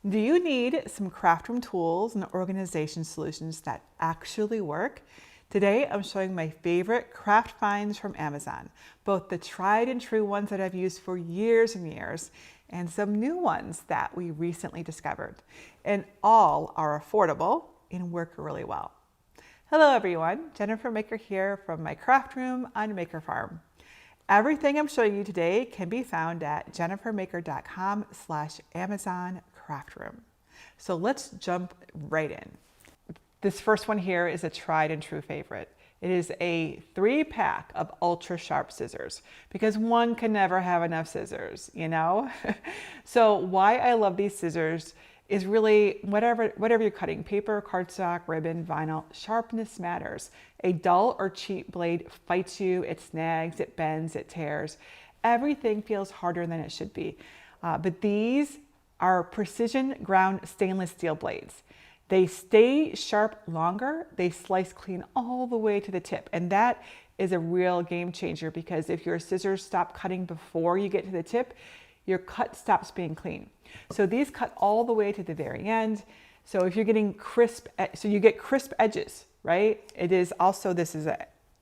Do you need some craft room tools and organization solutions that actually work? Today, I'm showing my favorite craft finds from Amazon, both the tried and true ones that I've used for years and years, and some new ones that we recently discovered. And all are affordable and work really well. Hello everyone, Jennifer Maker here from my craft room on Maker Farm. Everything I'm showing you today can be found at jennifermaker.com/Amazon craft room. So let's jump right in. This first one here is a tried and true favorite. It is a 3-pack of ultra sharp scissors because one can never have enough scissors, you know? So why I love these scissors is really whatever you're cutting, paper, cardstock, ribbon, vinyl, sharpness matters. A dull or cheap blade fights you, it snags, it bends, it tears. Everything feels harder than it should be. But these are precision ground stainless steel blades. They stay sharp longer, they slice clean all the way to the tip. And that is a real game changer because if your scissors stop cutting before you get to the tip, your cut stops being clean. So these cut all the way to the very end. So if you're getting crisp, so you get crisp edges, right? It is also, this is an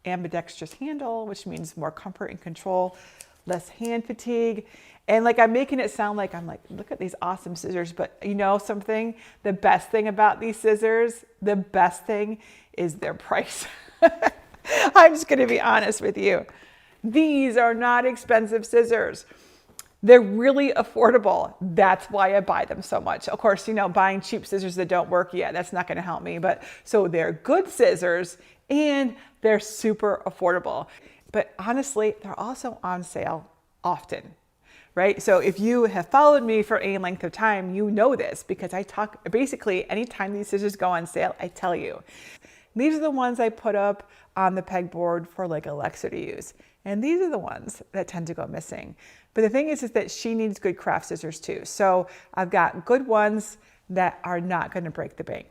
ambidextrous handle, which means more comfort and control, less hand fatigue. And like I'm making it sound like I'm like, look at these awesome scissors, but you know something? The best thing about these scissors, the best thing is their price. I'm just gonna be honest with you. These are not expensive scissors. They're really affordable. That's why I buy them so much. Of course, you know, buying cheap scissors that don't work yet, that's not gonna help me. But so they're good scissors and they're super affordable. But honestly, they're also on sale often, right? So if you have followed me for any length of time, you know this because I talk, basically anytime these scissors go on sale, I tell you. These are the ones I put up on the pegboard for like Alexa to use. And these are the ones that tend to go missing. But the thing is that she needs good craft scissors too. So I've got good ones that are not gonna break the bank.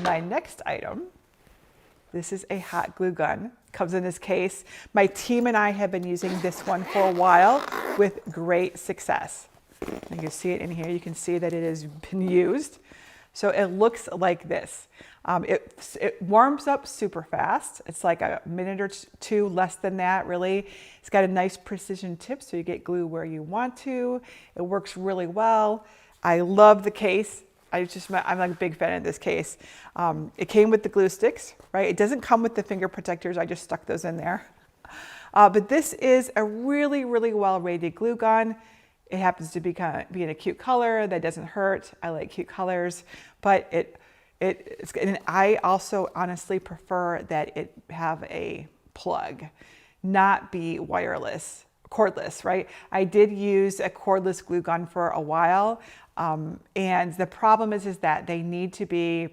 My next item, this is a hot glue gun. Comes in this case. My team and I have been using this one for a while with great success. You can see it in here. You can see that it has been used. So it looks like this. It warms up super fast. It's like a minute or two, less than that really. It's got a nice precision tip so you get glue where you want to. It works really well. I love the case. I'm like a big fan of this case. It came with the glue sticks, right? It doesn't come with the finger protectors. I just stuck those in there. But this is a really, really well-rated glue gun. It happens to be in a cute color that doesn't hurt. I like cute colors, but and I also honestly prefer that it have a plug, not be wireless, cordless, right? I did use a cordless glue gun for a while. And the problem is that they need to be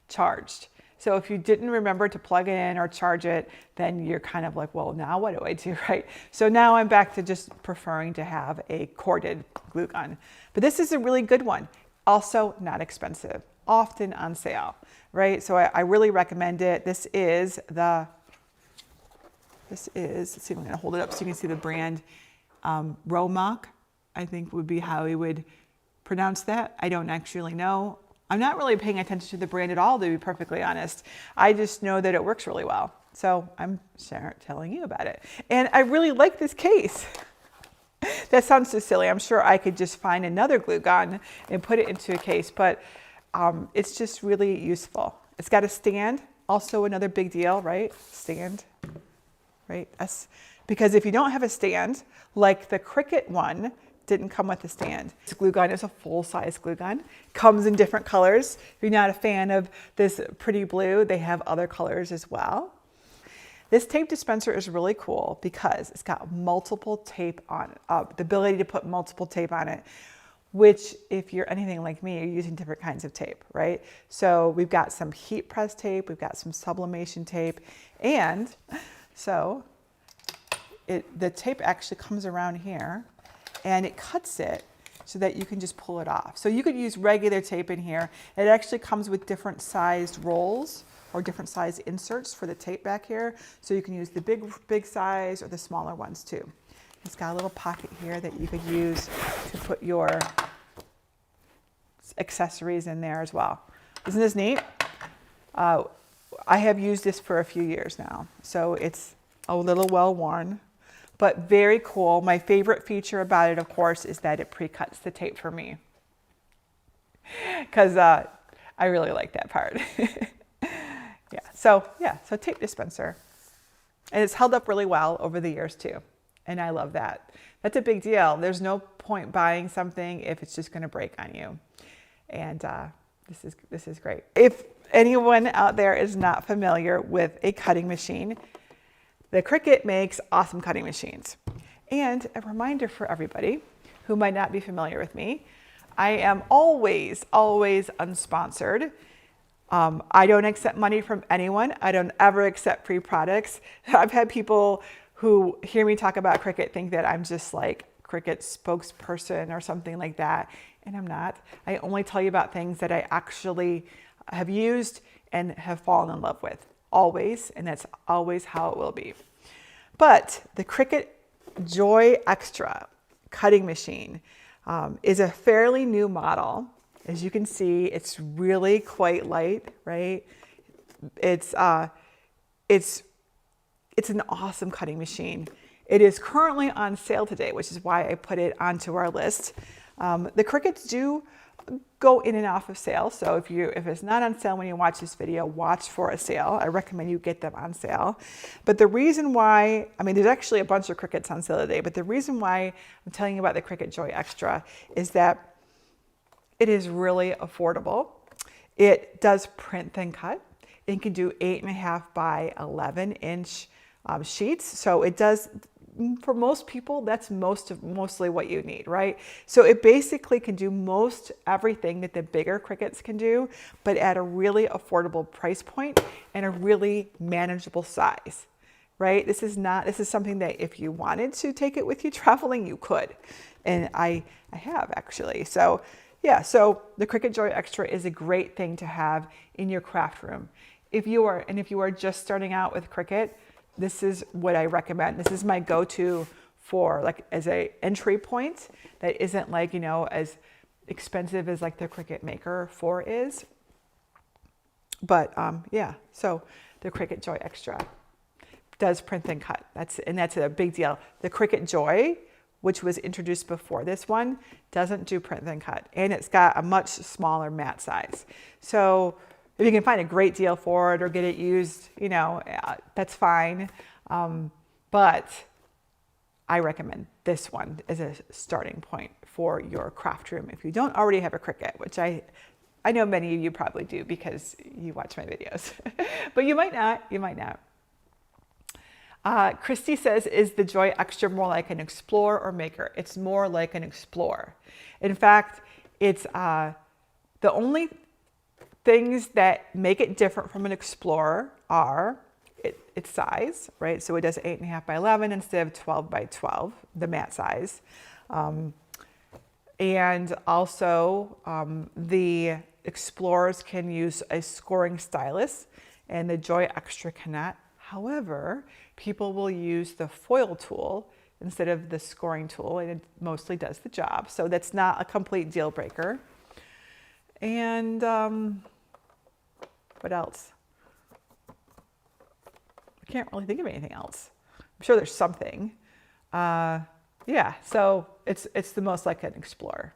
charged. So if you didn't remember to plug it in or charge it, then you're kind of like, well, now what do I do, right? So now I'm back to just preferring to have a corded glue gun. But this is a really good one. Also not expensive, often on sale, right? So I really recommend it. This is, let's see if I'm gonna hold it up so you can see the brand, Romak, I think would be how we would pronounce that. I don't actually know. I'm not really paying attention to the brand at all, to be perfectly honest. I just know that it works really well. So I'm telling you about it. And I really like this case. That sounds so silly. I'm sure I could just find another glue gun and put it into a case, but it's just really useful. It's got a stand, also another big deal, right? Stand, right? Because if you don't have a stand, like the Cricut one, didn't come with a stand. This glue gun is a full-size glue gun. Comes in different colors. If you're not a fan of this pretty blue, they have other colors as well. This tape dispenser is really cool because it's got multiple tape on it, the ability to put multiple tape on it, which if you're anything like me, you're using different kinds of tape, right? So we've got some heat press tape, we've got some sublimation tape, and so the tape actually comes around here and it cuts it so that you can just pull it off. So you could use regular tape in here. It actually comes with different sized rolls or different size inserts for the tape back here. So you can use the big size or the smaller ones too. It's got a little pocket here that you could use to put your accessories in there as well. Isn't this neat? I have used this for a few years now, so it's a little well worn, but very cool. My favorite feature about it, of course, is that it pre-cuts the tape for me, because I really like that part. So tape dispenser. And it's held up really well over the years too. And I love that. That's a big deal. There's no point buying something if it's just going to break on you. And this is great. If anyone out there is not familiar with a cutting machine, the Cricut makes awesome cutting machines. And a reminder for everybody who might not be familiar with me, I am always unsponsored. I don't accept money from anyone. I don't ever accept free products. I've had people who hear me talk about Cricut think that I'm just like Cricut's spokesperson or something like that, and I'm not. I only tell you about things that I actually have used and have fallen in love with, always, and that's always how it will be. But the Cricut Joy Xtra cutting machine is a fairly new model. As you can see, it's really quite light, right? It's an awesome cutting machine. It is currently on sale today, which is why I put it onto our list. The Cricuts do go in and off of sale, so if it's not on sale when you watch this video, watch for a sale. I recommend you get them on sale. But the reason why, there's actually a bunch of Cricuts on sale today, but the reason why I'm telling you about the Cricut Joy Xtra is that it is really affordable. It does print thin cut. It can do 8.5 by 11 inch sheets. So it does, for most people, that's mostly what you need, right? So it basically can do most everything that the bigger Cricuts can do, but at a really affordable price point and a really manageable size, right? This is something that if you wanted to take it with you traveling, you could. And I have actually. So the Cricut Joy Xtra is a great thing to have in your craft room. If you are just starting out with Cricut, this is what I recommend. This is my go-to for like as a entry point that isn't like, as expensive as like the Cricut Maker 4 is. But so the Cricut Joy Xtra does print and cut. That's a big deal. The Cricut Joy, which was introduced before this one, doesn't do print and cut, and it's got a much smaller mat size. So if you can find a great deal for it or get it used, that's fine. But I recommend this one as a starting point for your craft room if you don't already have a Cricut, which I know many of you probably do because you watch my videos, but you might not. Christy says, is the Joy Xtra more like an Explorer or Maker? It's more like an Explorer. In fact, it's the only things that make it different from an Explorer are its size, right? So it does 8.5 by 11 instead of 12 by 12, the mat size. And also the Explorers can use a scoring stylus and the Joy Xtra cannot. However, people will use the foil tool instead of the scoring tool, and it mostly does the job. So that's not a complete deal breaker. And what else? I can't really think of anything else. I'm sure there's something. So it's the most like an Explorer.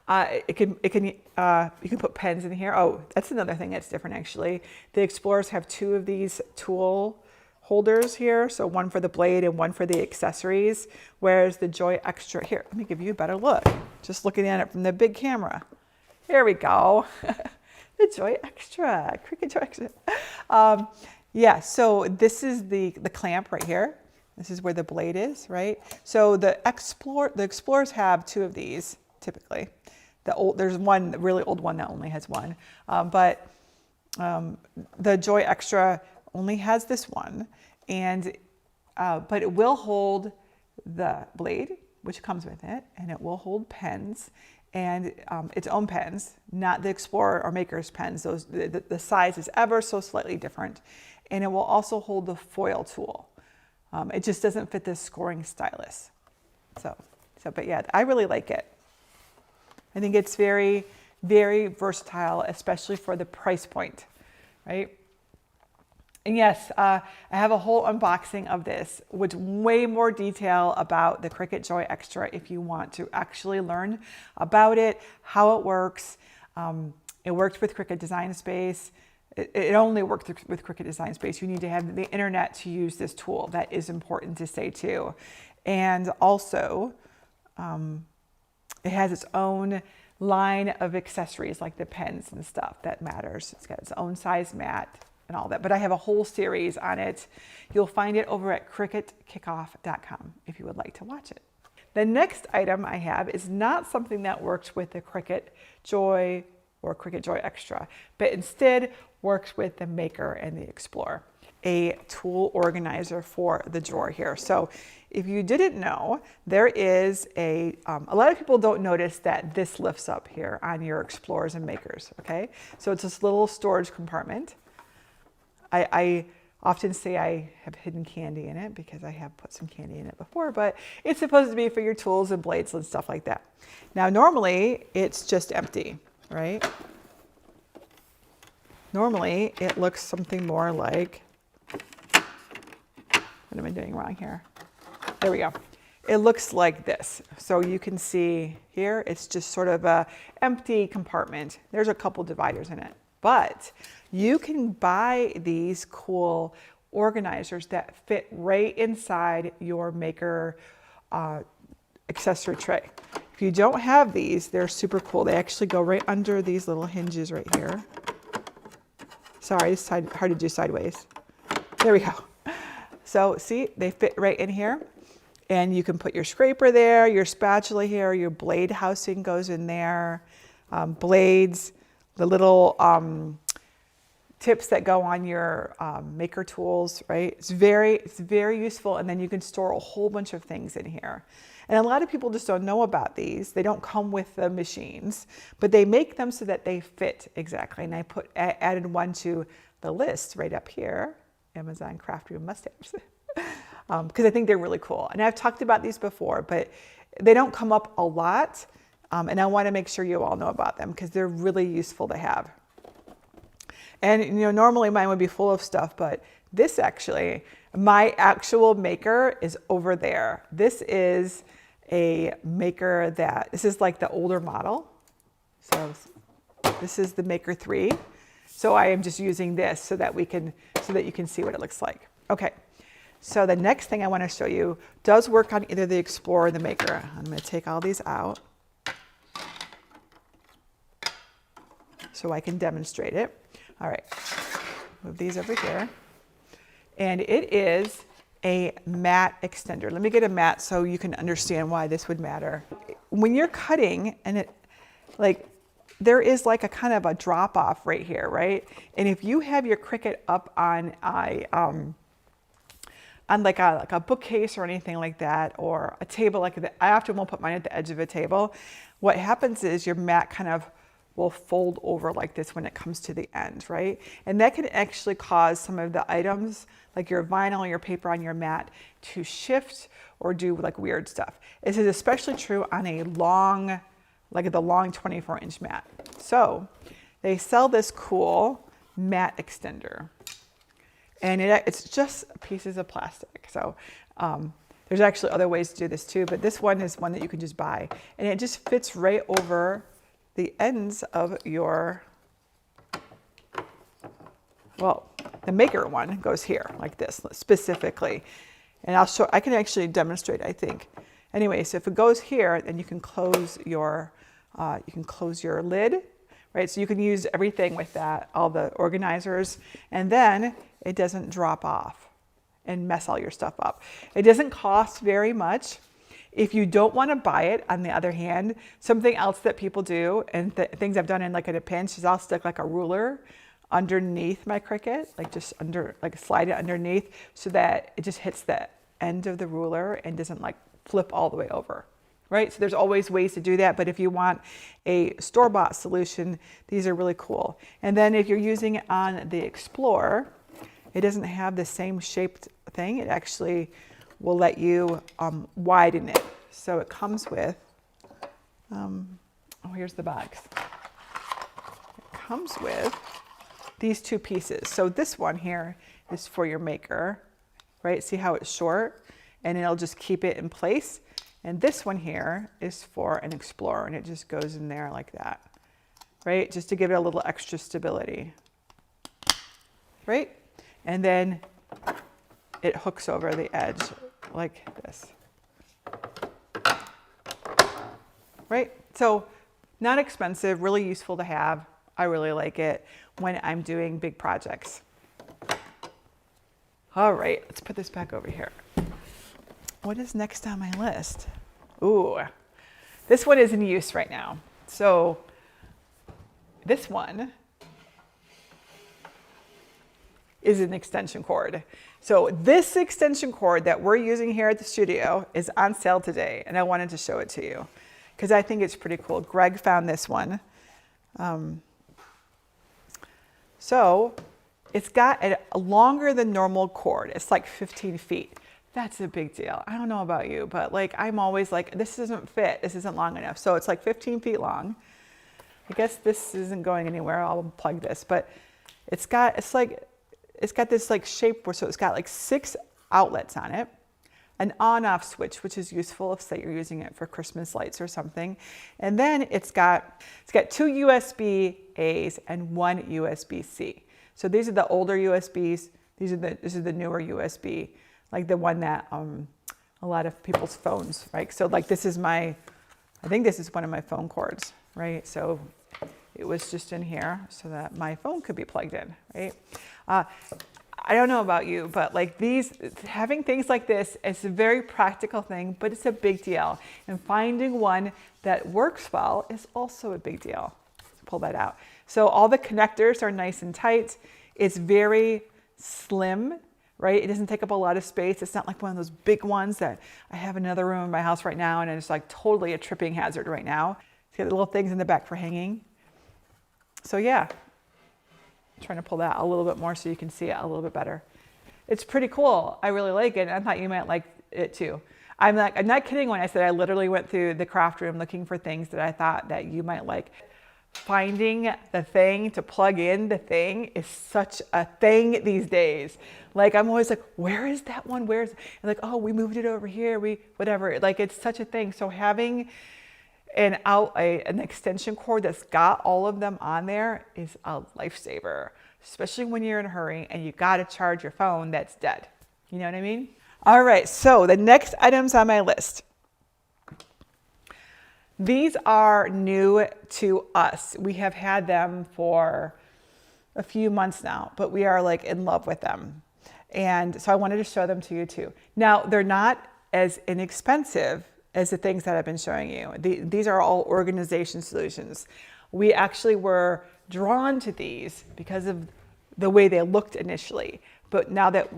You can put pens in here. Oh, that's another thing that's different actually. The Explorers have two of these tool holders here. So one for the blade and one for the accessories. Whereas the Joy Xtra, here, let me give you a better look. Just looking at it from the big camera. Here we go. The Joy Xtra, Cricut Joy Xtra. So this is the clamp right here. This is where the blade is, right? So the Explorers have two of these typically. There's one really old one that only has one, but the Joy Xtra only has this one, and but it will hold the blade, which comes with it, and it will hold pens and its own pens, not the Explorer or Maker's pens. Those the size is ever so slightly different, and it will also hold the foil tool. It just doesn't fit this scoring stylus. But yeah, I really like it. I think it's very, very versatile, especially for the price point, right? And yes, I have a whole unboxing of this with way more detail about the Cricut Joy Xtra if you want to actually learn about it, how it works. It works with Cricut Design Space. It only works with Cricut Design Space. You need to have the internet to use this tool. That is important to say too. And also, it has its own line of accessories like the pens and stuff that matters. It's got its own size mat and all that, but I have a whole series on it. You'll find it over at cricutkickoff.com if you would like to watch it. The next item I have is not something that works with the Cricut Joy or Cricut Joy Xtra, but instead works with the Maker and the Explorer, a tool organizer for the drawer here. So if you didn't know, there is a lot of people don't notice that this lifts up here on your Explorers and Makers, okay? So it's this little storage compartment. I often say I have hidden candy in it because I have put some candy in it before, but it's supposed to be for your tools and blades and stuff like that. Now, normally it's just empty, right? Normally it looks something more like, what am I doing wrong here? There we go. It looks like this. So you can see here, it's just sort of a empty compartment. There's a couple dividers in it, but you can buy these cool organizers that fit right inside your Maker accessory tray. If you don't have these, they're super cool. They actually go right under these little hinges right here. Sorry, it's hard to do sideways. There we go. So see, they fit right in here. And you can put your scraper there, your spatula here, your blade housing goes in there, blades, the little tips that go on your Maker tools, right? It's very useful. And then you can store a whole bunch of things in here. And a lot of people just don't know about these. They don't come with the machines, but they make them so that they fit exactly. And I added one to the list right up here, Amazon Craft Room Must-Haves, because I think they're really cool. And I've talked about these before, but they don't come up a lot. And I want to make sure you all know about them because they're really useful to have. And you know, normally mine would be full of stuff, but this actually, my actual Maker is over there. This is a Maker this is like the older model. So this is the Maker 3. So I am just using this so that you can see what it looks like. Okay. So the next thing I want to show you does work on either the Explorer or the Maker. I'm going to take all these out so I can demonstrate it. All right, move these over here. And it is a mat extender. Let me get a mat so you can understand why this would matter. When you're cutting, and there is like a kind of a drop off right here, right? And if you have your Cricut up on like a bookcase or anything like that, or a table like that, I often won't put mine at the edge of a table. What happens is your mat kind of will fold over like this when it comes to the end, right? And that can actually cause some of the items, like your vinyl, your paper on your mat, to shift or do like weird stuff. This is especially true on a long, like the long 24-inch mat. So they sell this cool mat extender. And it's just pieces of plastic. So there's actually other ways to do this too, but this one is one that you can just buy. And it just fits right over the ends of your, well, the Maker one goes here like this specifically. And I can actually demonstrate, I think. Anyway, so if it goes here, then you can close your lid, right? So you can use everything with that, all the organizers, and then it doesn't drop off and mess all your stuff up. It doesn't cost very much. If you don't want to buy it, on the other hand, something else that people do, and things I've done in a pinch, is I'll stick like a ruler underneath my Cricut, like slide it underneath so that it just hits the end of the ruler and doesn't like flip all the way over, right? So there's always ways to do that, but if you want a store-bought solution, these are really cool. And then if you're using it on the Explorer, it doesn't have the same shaped thing. It actually will let you widen it. So it comes with oh, here's the box. It comes with these two pieces. So this one here is for your maker, right? See how it's short and it'll just keep it in place. And this one here is for an explorer and it just goes in there like that, right? Just to give it a little extra stability, right? And then it hooks over the edge like this, right? So not expensive, really useful to have. I really like it when I'm doing big projects. All right, let's put this back over here. What is next on my list? Ooh, this one is in use right now. So this one is an extension cord. So this extension cord that we're using here at the studio is on sale today, and I wanted to show it to you because I think it's pretty cool. Greg found this one. So it's got a longer than normal cord. It's like 15 feet. That's a big deal. I don't know about you, but like I'm always like, this doesn't fit. This isn't long enough. So it's like 15 feet long. I guess this isn't going anywhere. I'll plug this, but it's got this like shape where, so it's got like 6 outlets on it, an on-off switch, which is useful if say you're using it for Christmas lights or something. And then it's got 2 USB-A's and 1 USB-C. So these are the older USBs. This is the newer USB, like the one that a lot of people's phones, right? So like I think this is one of my phone cords, right? So it was just in here so that my phone could be plugged in, right? I don't know about you, but like having things like this is a very practical thing, but it's a big deal. And finding one that works well is also a big deal. Let's pull that out. So all the connectors are nice and tight. It's very slim, right? It doesn't take up a lot of space. It's not like one of those big ones that I have in another room in my house right now, and it's like totally a tripping hazard right now. It's got little things in the back for hanging. So yeah, I'm trying to pull that a little bit more so you can see it a little bit better. It's pretty cool. I really like it. And I thought you might like it too. I'm not kidding when I said I literally went through the craft room looking for things that I thought that you might like. Finding the thing to plug in the thing is such a thing these days. Like I'm always like, where is that one? Where's, and like, oh, we moved it over here. Whatever. Like it's such a thing. So having an extension cord that's got all of them on there is a lifesaver, especially when you're in a hurry and you got to charge your phone that's dead. You know what I mean? All right. So the next items on my list. These are new to us. We have had them for a few months now, but we are like in love with them. And so I wanted to show them to you too. Now, they're not as inexpensive as the things that I've been showing you. These are all organization solutions. We actually were drawn to these because of the way they looked initially. But now that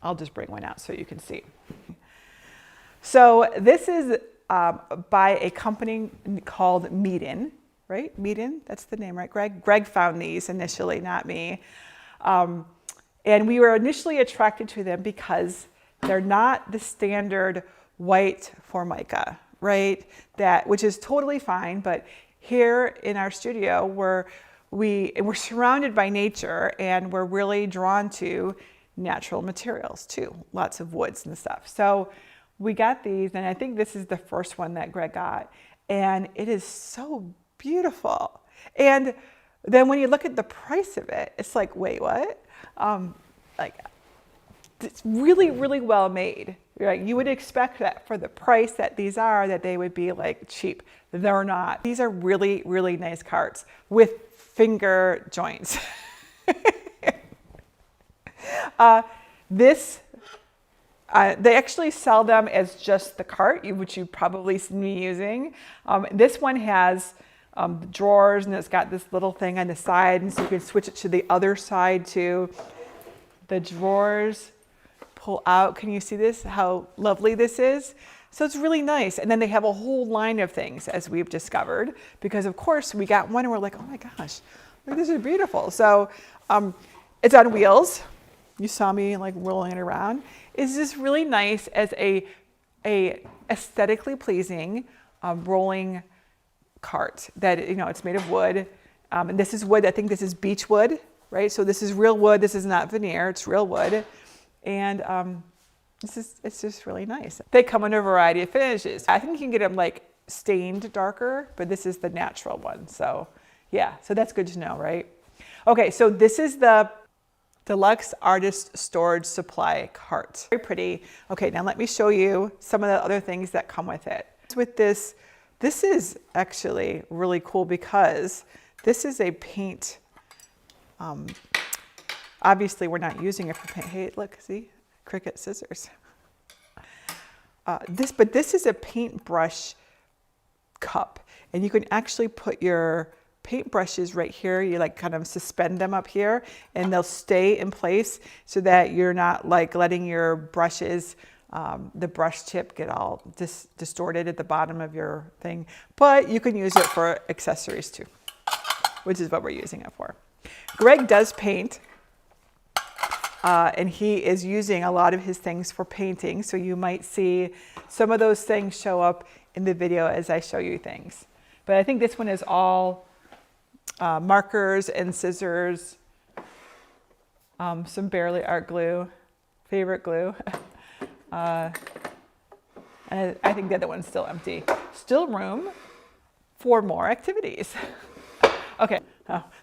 I'll just bring one out so you can see. So this is by a company called Meeden, right? Meeden, that's the name, right, Greg? Greg found these initially, not me. And we were initially attracted to them because they're not the standard white Formica, right? Which is totally fine, but here in our studio, we're surrounded by nature and we're really drawn to natural materials too, lots of woods and stuff. So we got these, and I think this is the first one that Greg got, and it is so beautiful. And then when you look at the price of it, it's like, wait, what? It's really, really well made. Right? You would expect that for the price that these are, that they would be like cheap. They're not. These are really, really nice carts with finger joints. They actually sell them as just the cart, which you've probably seen me using. This one has drawers, and it's got this little thing on the side, and so you can switch it to the other side too. The drawers pull out. Can you see this? How lovely this is? So it's really nice. And then they have a whole line of things, as we've discovered, because of course we got one and we're like, oh my gosh, like, this is beautiful. So it's on wheels. You saw me like rolling it around. It's just really nice as a aesthetically pleasing rolling cart that, you know, it's made of wood. And this is wood. I think this is beech wood, right? So this is real wood. This is not veneer. It's real wood. And it's just really nice. They come in a variety of finishes. I think you can get them like stained darker, but this is the natural one. So yeah, so that's good to know, right? Okay, so this is the Deluxe Artist Storage Supply Cart. Very pretty. Okay, now let me show you some of the other things that come with it. With this is actually really cool because this is a paint. Obviously, we're not using it for paint. Hey, look, see? Cricut scissors. But this is a paintbrush cup, and you can actually put your paintbrushes right here. You like kind of suspend them up here, and they'll stay in place so that you're not like letting your brushes, the brush tip get all distorted at the bottom of your thing. But you can use it for accessories too, which is what we're using it for. Greg does paint. And he is using a lot of his things for painting. So you might see some of those things show up in the video as I show you things. But I think this one is all markers and scissors, some Barely Art glue, favorite glue. And I think the other one's still empty. Still room for more activities. Okay,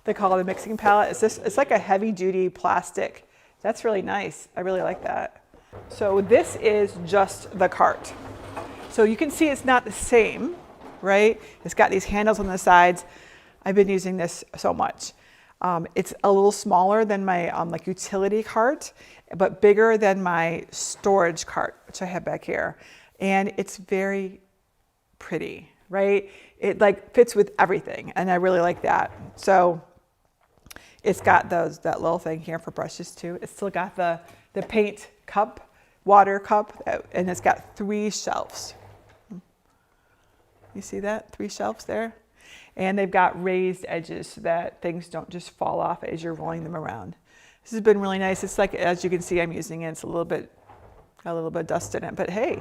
they call it a mixing palette. It's like a heavy duty plastic. That's really nice. I really like that. So this is just the cart. So you can see it's not the same, right? It's got these handles on the sides. I've been using this so much. It's a little smaller than my like utility cart, but bigger than my storage cart, which I have back here. And it's very pretty, right? It like fits with everything, and I really like that. So it's got that little thing here for brushes too. It's still got the paint cup, water cup, and it's got 3 shelves. You see that? 3 shelves there? And they've got raised edges so that things don't just fall off as you're rolling them around. This has been really nice. It's like, as you can see, I'm using it. It's got a little bit of dust in it, but hey,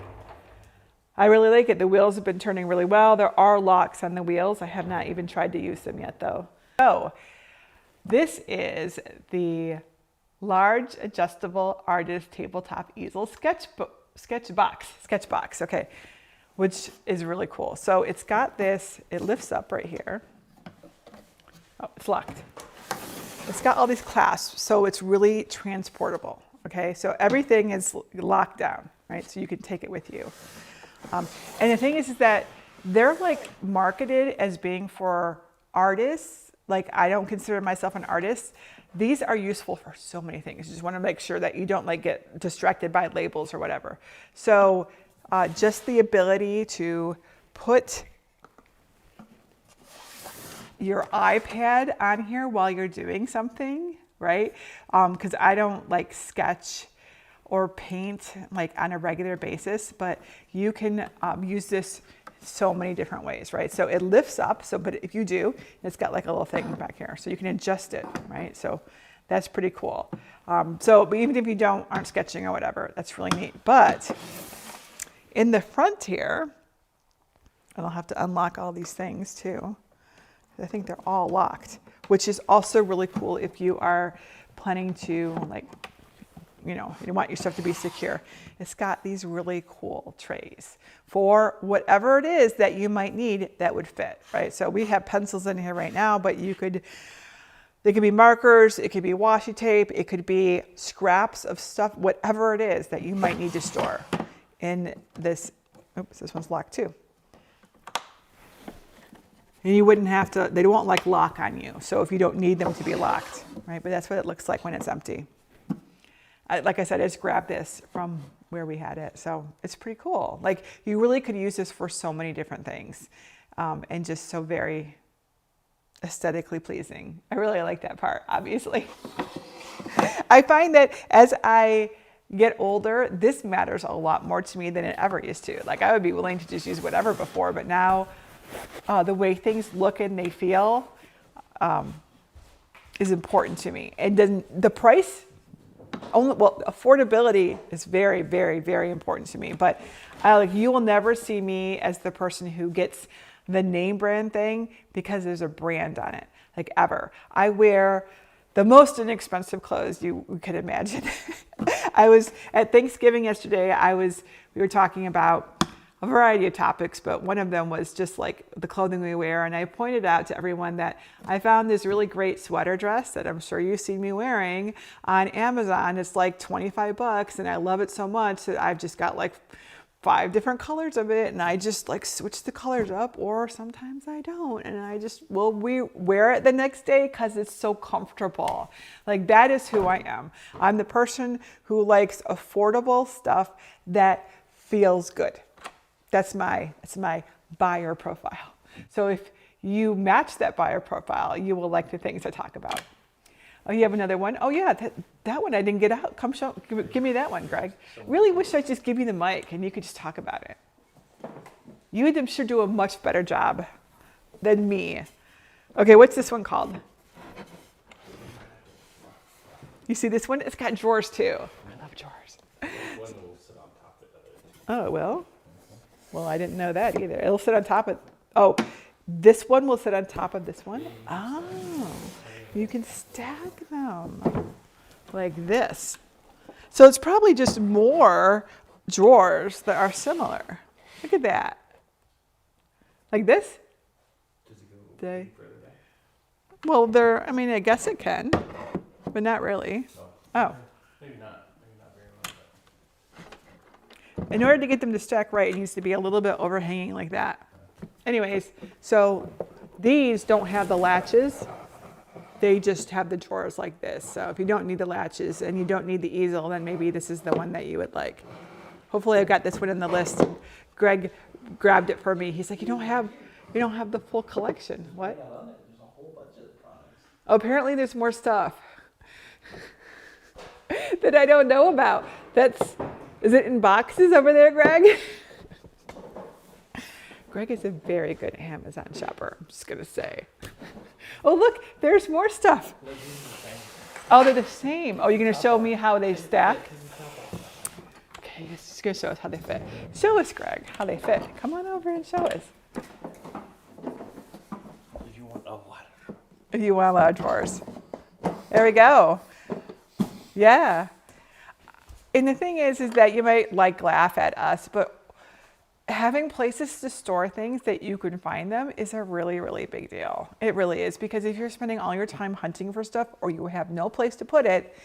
I really like it. The wheels have been turning really well. There are locks on the wheels. I have not even tried to use them yet though. So this is the Large Adjustable Artist Tabletop Easel Sketchbox, okay, which is really cool. So it's got this, it lifts up right here. Oh, it's locked. It's got all these clasps, so it's really transportable, okay? So everything is locked down, right? So you can take it with you. And the thing is that they're like marketed as being for artists. Like, I don't consider myself an artist. These are useful for so many things. You just want to make sure that you don't like get distracted by labels or whatever. So just the ability to put your iPad on here while you're doing something, right? Because I don't like sketch or paint like on a regular basis, but you can use this so many different ways, right? So it lifts up, but if you do, it's got like a little thing back here, so you can adjust it, right? So that's pretty cool. But even if you aren't sketching or whatever, that's really neat. But in the front here, and I'll have to unlock all these things too. I think they're all locked, which is also really cool if you are planning to like, you want your stuff to be secure. It's got these really cool trays for whatever it is that you might need that would fit, right? So we have pencils in here right now, but they could be markers, it could be washi tape, it could be scraps of stuff, whatever it is that you might need to store in this. Oops, this one's locked too. And you wouldn't have to, they won't like lock on you. So if you don't need them to be locked, right? But that's what it looks like when it's empty. Like I said, I just grabbed this from where we had it. So it's pretty cool. Like, you really could use this for so many different things, and just so very aesthetically pleasing. I really like that part, obviously. I find that as I get older, this matters a lot more to me than it ever used to. Like, I would be willing to just use whatever before, but now the way things look and they feel is important to me. And then the price, affordability is very, very, very important to me. But you will never see me as the person who gets the name brand thing because there's a brand on it, like ever. I wear the most inexpensive clothes you could imagine. I was at Thanksgiving yesterday, we were talking about a variety of topics, but one of them was just like the clothing we wear. And I pointed out to everyone that I found this really great sweater dress that I'm sure you've seen me wearing on Amazon. It's like 25 bucks and I love it so much that I've just got like 5 different colors of it, and I just like switch the colors up, or sometimes I don't, and I just we wear it the next day because it's so comfortable. Like, that is who I am. I'm the person who likes affordable stuff that feels good. That's my buyer profile. So if you match that buyer profile, you will like the things I talk about. Oh, you have another one? Oh yeah, that one I didn't get out. Come show, give me that one, Greg. Really wish I'd just give you the mic and you could just talk about it. You would, I'm sure, do a much better job than me. Okay, what's this one called? You see this one? It's got drawers too. I love drawers. One will sit on top of it. Oh, it will? Well, I didn't know that either. It'll sit on top of, oh, this one will sit on top of this one? Oh. You can stack them like this. So it's probably just more drawers that are similar. Look at that. Like this? Does it go further back? Well, I mean, I guess it can, but not really. Oh. Maybe not very well. In order to get them to stack right, it needs to be a little bit overhanging like that. Anyways, so these don't have the latches. They just have the drawers like this. So if you don't need the latches and you don't need the easel, then maybe this is the one that you would like. Hopefully I've got this one in the list. Greg grabbed it for me. He's like, you don't have the full collection. What? There's a whole bunch of products. Apparently there's more stuff that I don't know about. Is it in boxes over there, Greg? Greg is a very good Amazon shopper, I'm just gonna say. Oh, look, there's more stuff. Oh, they're the same. Oh, you're going to show me how they stack? Okay, this is going to show us how they fit. Show us, Greg, how they fit. Come on over and show us. If you want a lot of If you want a lot of drawers. There we go. Yeah. And the thing is that you might laugh at us, but having places to store things that you can find them is a really, really big deal. It really is, because if you're spending all your time hunting for stuff or you have no place to put it,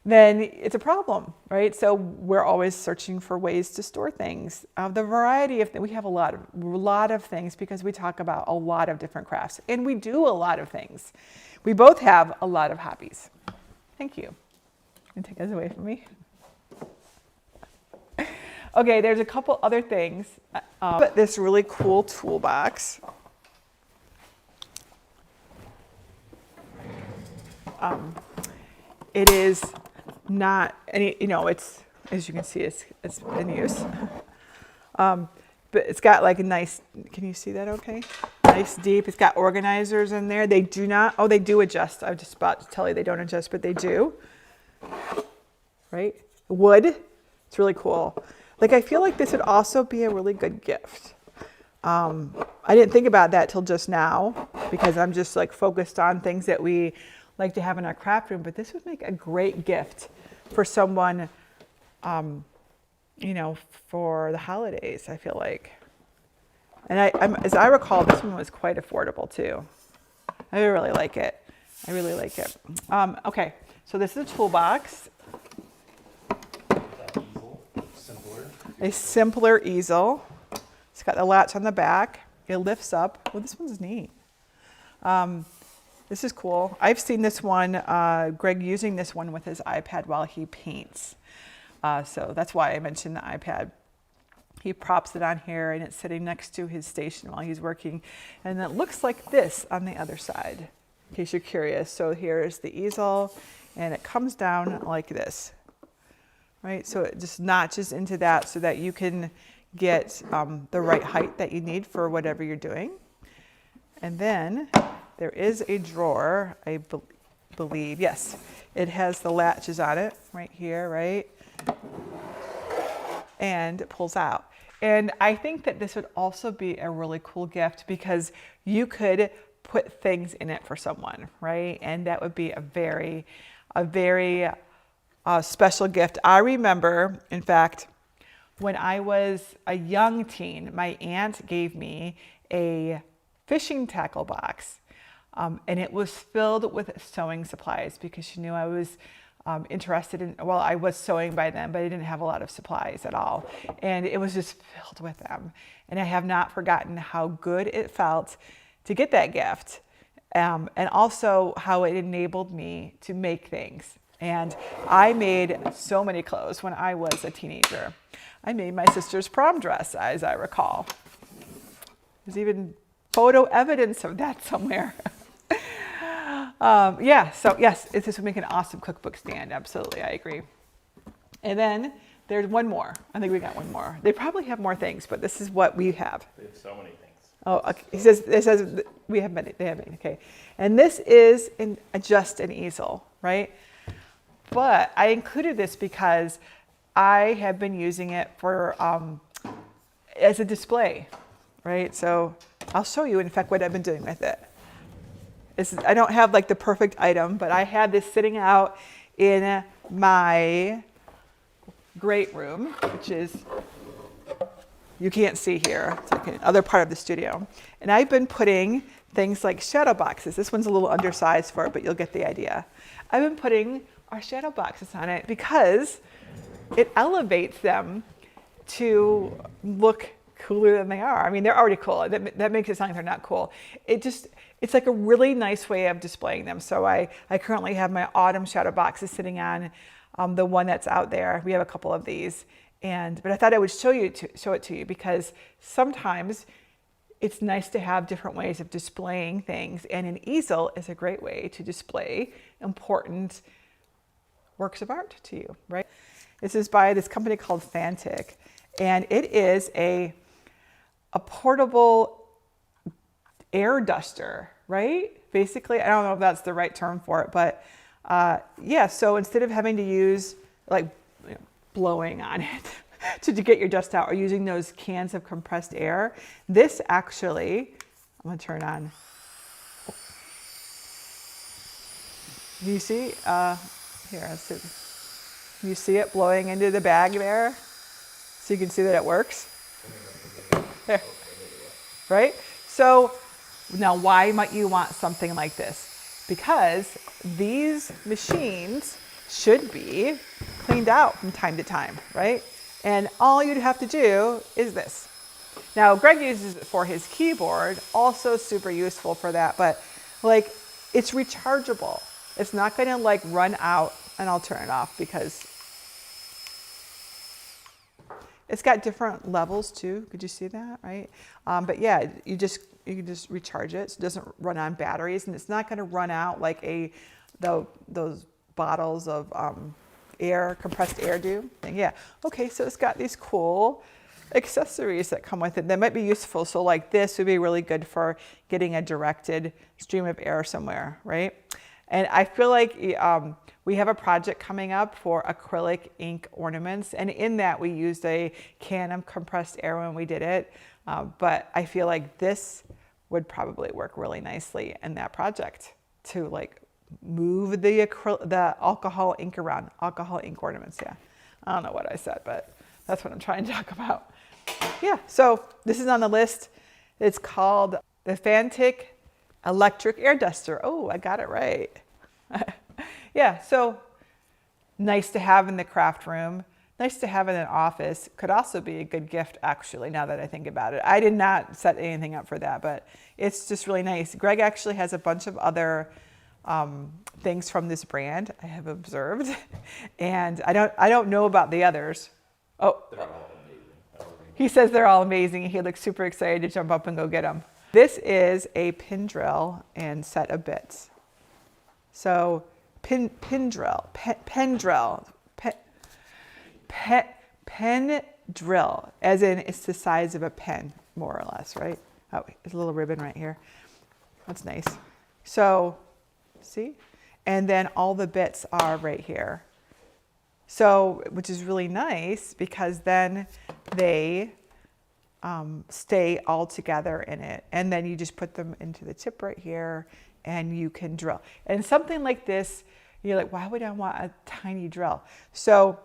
then it's a problem, right? So we're always searching for ways to store things. The variety of we have a lot of things because we talk about a lot of different crafts and we do a lot of things. We both have a lot of hobbies. Thank you. You can take those away from me. Okay, there's a couple other things. This really cool toolbox. It is not any, it's, as you can see, it's in use. But it's got like a nice, can you see that okay? Nice deep, it's got organizers in there. They do not, oh, they do adjust. I was just about to tell you they don't adjust, but they do. Right? Wood, it's really cool. Like, I feel like this would also be a really good gift. I didn't think about that till just now because I'm just like focused on things that we like to have in our craft room, but this would make a great gift for someone, for the holidays, I feel like. And as I recall, this one was quite affordable too. I really like it. I really like it. Okay, so this is a toolbox. A simpler easel. It's got the latch on the back. It lifts up. Well, this one's neat. This is cool. I've seen this one, Greg using this one with his iPad while he paints. So that's why I mentioned the iPad. He props it on here and it's sitting next to his station while he's working. And it looks like this on the other side, in case you're curious. So here's the easel and it comes down like this. Right, so it just notches into that so that you can get the right height that you need for whatever you're doing. And then there is a drawer, I believe, yes, it has the latches on it right here, right? And it pulls out. And I think that this would also be a really cool gift because you could put things in it for someone, right? And that would be a very special gift. I remember, in fact, when I was a young teen, my aunt gave me a fishing tackle box, and it was filled with sewing supplies because she knew I was interested in, well, I was sewing by then, but I didn't have a lot of supplies at all. And it was just filled with them. And I have not forgotten how good it felt to get that gift. And also how it enabled me to make things. And I made so many clothes when I was a teenager. I made my sister's prom dress, as I recall. There's even photo evidence of that somewhere. Yeah, so yes, this would make an awesome cookbook stand. Absolutely, I agree. And then there's one more. I think we got one more. They probably have more things, but this is what we have. They have so many things. Oh, okay. It says we have many. They have many. Okay, and this is just an easel, right? But I included this because I have been using it for as a display, right? So I'll show you, in fact, what I've been doing with it. I don't have like the perfect item, but I had this sitting out in my great room, which is, you can't see here. It's like another part of the studio. And I've been putting things like shadow boxes. This one's a little undersized for it, but you'll get the idea. I've been putting our shadow boxes on it because it elevates them to look cooler than they are. I mean, they're already cool. That makes it sound like they're not cool. It's like a really nice way of displaying them. So I currently have my autumn shadow boxes sitting on the one that's out there. We have a couple of these. But I thought I would show it to you because sometimes it's nice to have different ways of displaying things. And an easel is a great way to display important works of art to you, right? This is by this company called Fantic. And it is a portable air duster, right? Basically, I don't know if that's the right term for it, but yeah, so instead of having to use like blowing on it to get your dust out or using those cans of compressed air, this actually, I'm gonna turn on. Do you see? Here, let's see. You see it blowing into the bag there? So you can see that it works. There. Right? So now why might you want something like this? Because these machines should be cleaned out from time to time, right? And all you'd have to do is this. Now, Greg uses it for his keyboard, also super useful for that, but like it's rechargeable. It's not gonna like run out, and I'll turn it off because it's got different levels too. Could you see that, right? But yeah, you can just recharge it. So it doesn't run on batteries, and it's not going to run out like those bottles of compressed air do. And yeah, okay. So it's got these cool accessories that come with it that might be useful. So like this would be really good for getting a directed stream of air somewhere, right? And I feel like we have a project coming up for acrylic ink ornaments. And in that we used a can of compressed air when we did it. But I feel like this would probably work really nicely in that project to like move the alcohol ink around, alcohol ink ornaments, yeah. I don't know what I said, but that's what I'm trying to talk about. Yeah, so this is on the list. It's called the Fantic Electric Air Duster. Oh, I got it right. Yeah, so nice to have in the craft room, nice to have in an office. Could also be a good gift, actually, now that I think about it. I did not set anything up for that, but it's just really nice. Greg actually has a bunch of other things from this brand I have observed, and I don't know about the others. Oh, They're all amazing. he says they're all amazing. He looks super excited to jump up and go get them. This is a pin drill and set of bits. So pen drill, as in it's the size of a pen, more or less, right? Oh, there's a little ribbon right here. That's nice. So, see? And then all the bits are right here. So, which is really nice because then they stay all together in it. And then you just put them into the tip right here and you can drill. And something like this, you're like, why would I want a tiny drill? So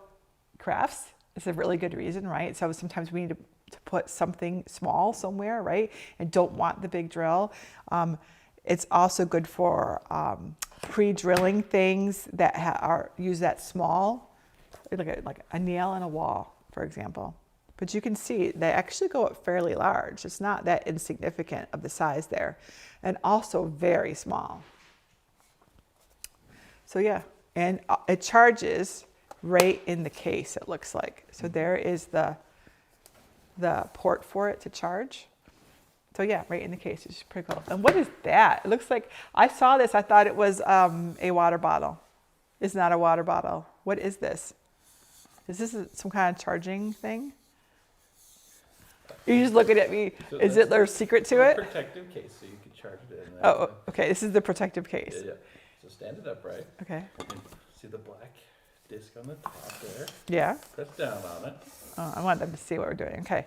crafts is a really good reason, right? So sometimes we need to put something small somewhere, right? And don't want the big drill. It's also good for pre-drilling things that use that small, like a nail in a wall, for example. But you can see they actually go up fairly large. It's not that insignificant of the size there, and also very small. So yeah, and it charges right in the case, it looks like. So there is the port for it to charge. So yeah, right in the case, it's pretty cool. And what is that? It looks like, I saw this, I thought it was a water bottle. It's not a water bottle. What is this? Is this some kind of charging thing? You're just looking at me. So Is it their secret to it? Protective case, so you can charge it in there. Oh, okay. This is the protective case. Yeah, yeah. So stand it upright. Okay. And see the black disc on the top there? Yeah. Press down on it. Oh, I want them to see what we're doing. Okay.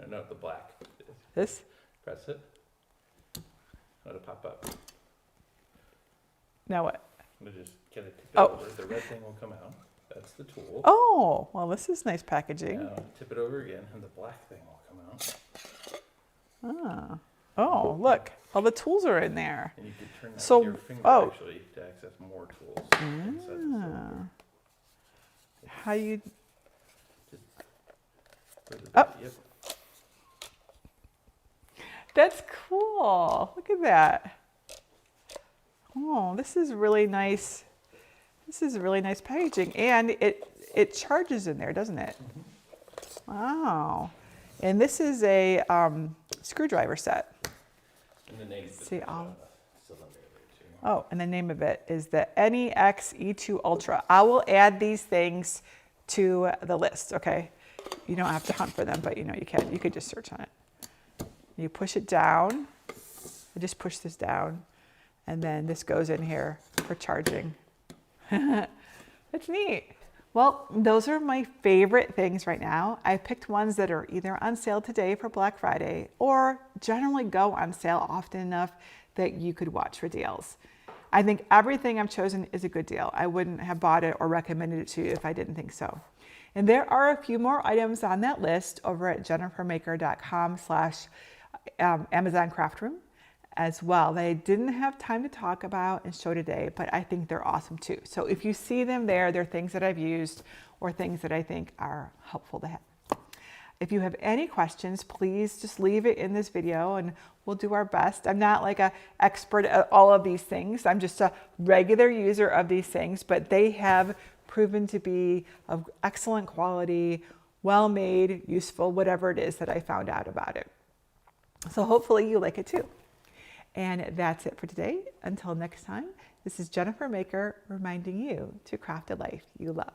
No, the black disc. This? Press it. Let it pop up. Now what? We'll just get it tipped Oh. over. The red thing will come out. That's the tool. Oh, well, this is nice packaging. Now tip it over again, and the black thing will come out. Ah. Oh, look. All the tools are in there. And you can turn that So- with your finger oh. actually to access more tools inside the cylinder. How you... Oh. Yep. That's cool. Look at that. Oh, this is really nice. This is really nice packaging. And it charges in there, doesn't it? Mm-hmm. Wow. And this is a screwdriver set. And the name See, cylinder there too. Oh, and the name of it is the NEX E2 Ultra. I will add these things to the list, okay? You don't have to hunt for them, but you know you can. You could just search on it. You push it down. I just push this down, and then this goes in here for charging. That's neat. Well, those are my favorite things right now. I picked ones that are either on sale today for Black Friday or generally go on sale often enough that you could watch for deals. I think everything I've chosen is a good deal. I wouldn't have bought it or recommended it to you if I didn't think so. And there are a few more items on that list over at jennifermaker.com/Amazon Craft Room as well that I didn't have time to talk about and show today, but I think they're awesome too. So if you see them there, they're things that I've used or things that I think are helpful to have. If you have any questions, please just leave it in this video and we'll do our best. I'm not like an expert at all of these things. I'm just a regular user of these things, but they have proven to be of excellent quality, well made, useful, whatever it is that I found out about it. So hopefully you like it too. And that's it for today. Until next time, this is Jennifer Maker reminding you to craft a life you love.